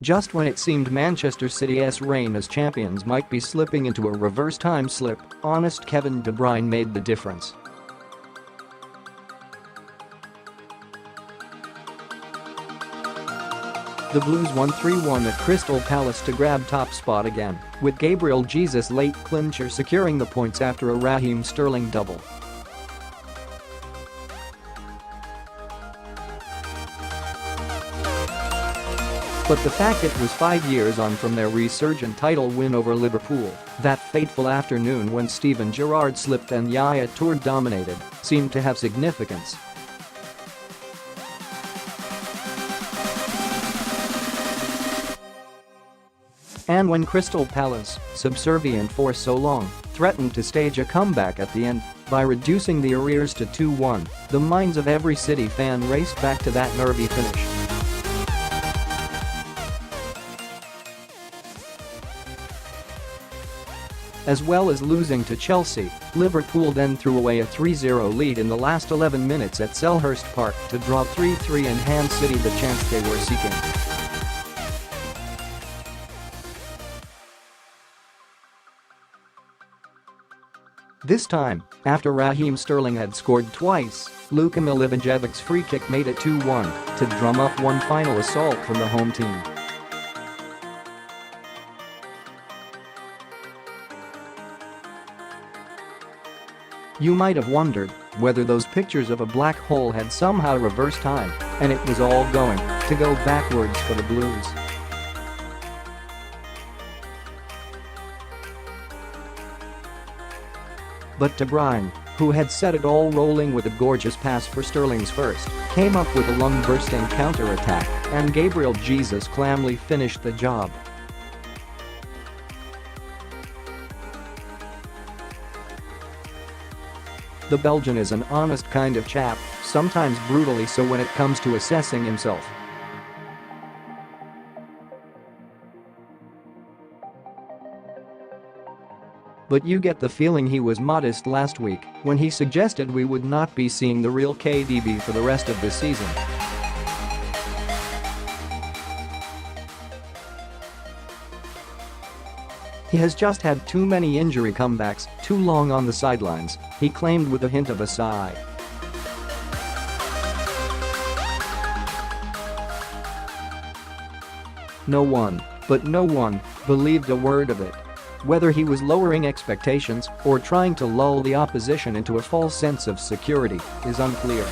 Just when it seemed Manchester City's reign as champions might be slipping into a reverse time slip, honest Kevin De Bruyne made the difference. The Blues won 3-1 at Crystal Palace to grab top spot again, with Gabriel Jesus' late clincher securing the points after a Raheem Sterling double. But the fact it was 5 years on from their resurgent title win over Liverpool, that fateful afternoon when Steven Gerrard slipped and Yaya Toure dominated, seemed to have significance. And when Crystal Palace, subservient for so long, threatened to stage a comeback at the end by reducing the arrears to 2-1, the minds of every City fan raced back to that nervy finish. As well as losing to Chelsea, Liverpool then threw away a 3-0 lead in the last 11 minutes at Selhurst Park to draw 3-3 and hand City the chance they were seeking. This time, after Raheem Sterling had scored twice, Luka Milivojevic's free kick made it 2-1 to drum up one final assault from the home team. You might have wondered whether those pictures of a black hole had somehow reversed time and it was all going to go backwards for the Blues. But De Bruyne, who had set it all rolling with a gorgeous pass for Sterling's first, came up with a lung-bursting counter-attack, and Gabriel Jesus clamly finished the job. The Belgian is an honest kind of chap, sometimes brutally so when it comes to assessing himself. But you get the feeling he was modest last week when he suggested we would not be seeing the real KDB for the rest of the season. He has just had too many injury comebacks, too long on the sidelines, he claimed with a hint of a sigh. No one believed a word of it. Whether he was lowering expectations or trying to lull the opposition into a false sense of security is unclear.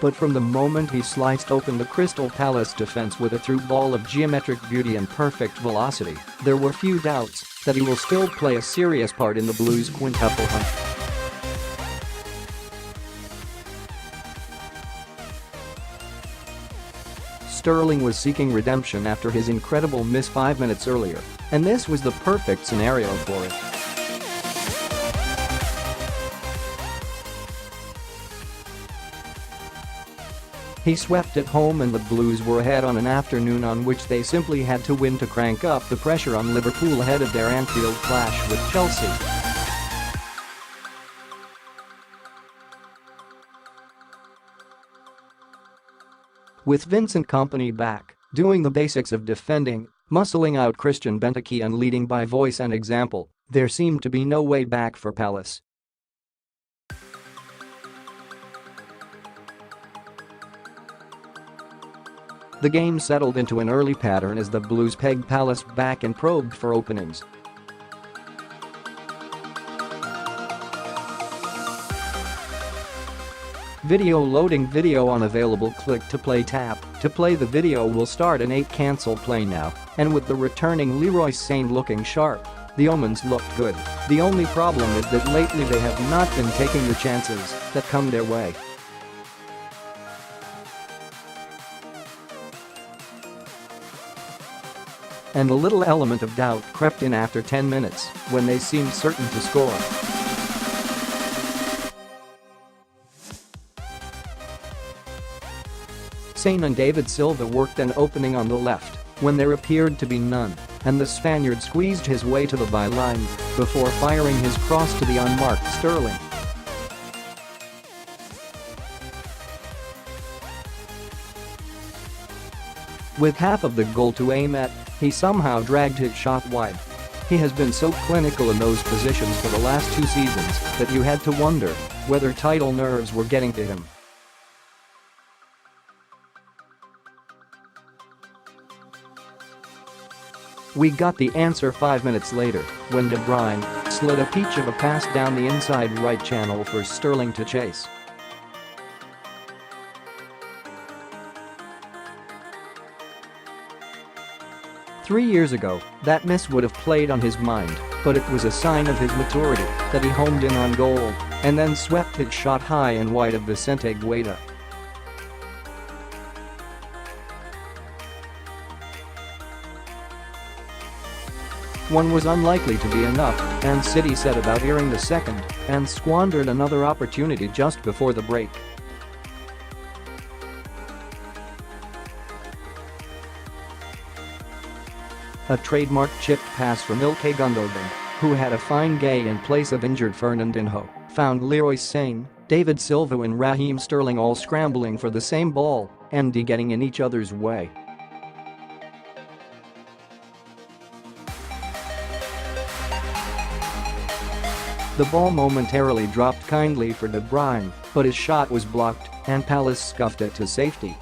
But from the moment he sliced open the Crystal Palace defense with a through ball of geometric beauty and perfect velocity, there were few doubts that he will still play a serious part in the Blues Quintuple hunt. Sterling was seeking redemption after his incredible miss 5 minutes earlier, and this was the perfect scenario for it. He swept at home and the Blues were ahead on an afternoon on which they simply had to win to crank up the pressure on Liverpool ahead of their Anfield clash with Chelsea. With Vincent Kompany back, doing the basics of defending, muscling out Christian Benteke and leading by voice and example, there seemed to be no way back for Palace. The game settled into an early pattern as the Blues pegged Palace back and probed for openings. Loading Video Unavailable Click to play tap. To play the video will start an 8 cancel play now, and with the returning Leroy Sane looking sharp, the omens looked good. The only problem is that lately they have not been taking the chances that come their way. And a little element of doubt crept in after 10 minutes when they seemed certain to score. Sane and David Silva worked an opening on the left when there appeared to be none, and the Spaniard squeezed his way to the byline before firing his cross to the unmarked Sterling. With half of the goal to aim at, he somehow dragged his shot wide. He has been so clinical in those positions for the last 2 seasons that you had to wonder whether title nerves were getting to him. We got the answer 5 minutes later when De Bruyne slid a peach of a pass down the inside right channel for Sterling to chase. Three years ago, that miss would have played on his mind, but it was a sign of his maturity that he homed in on goal and then swept his shot high and wide of Vincent Kompany. One was unlikely to be enough, and City set about earning the second and squandered another opportunity just before the break. A trademark chipped pass from Ilkay Gundogan, who had a fine gay in place of injured Fernandinho, found Leroy Sane, David Silva and Raheem Sterling all scrambling for the same ball and getting in each other's way. The ball momentarily dropped kindly for De Bruyne, but his shot was blocked and Palace scuffed it to safety.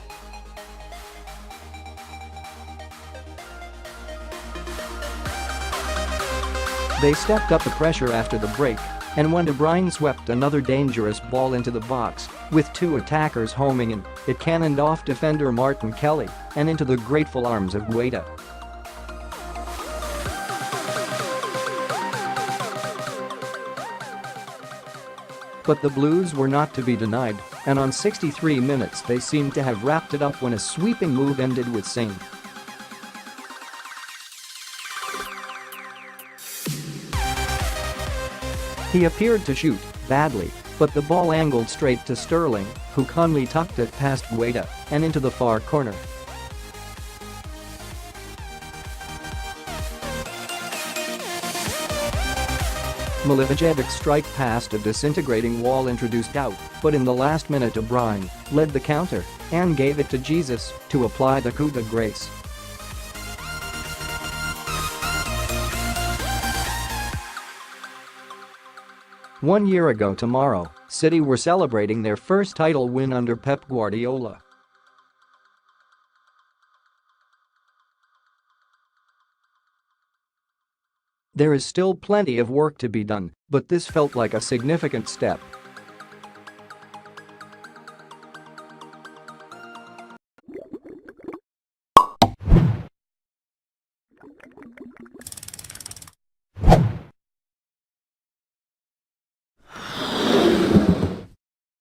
They stepped up the pressure after the break, and when De Bruyne swept another dangerous ball into the box, with 2 attackers homing in, it cannoned off defender Martin Kelly and into the grateful arms of Guaita. But the Blues were not to be denied, and on 63 minutes they seemed to have wrapped it up when a sweeping move ended with Sane. He appeared to shoot badly, but the ball angled straight to Sterling, who calmly tucked it past Guaita and into the far corner. Milivojevic's strike past a disintegrating wall introduced doubt, but in the last minute De Bruyne led the counter and gave it to Jesus to apply the coup de grace. One year ago tomorrow, City were celebrating their first title win under Pep Guardiola. There is still plenty of work to be done, but this felt like a significant step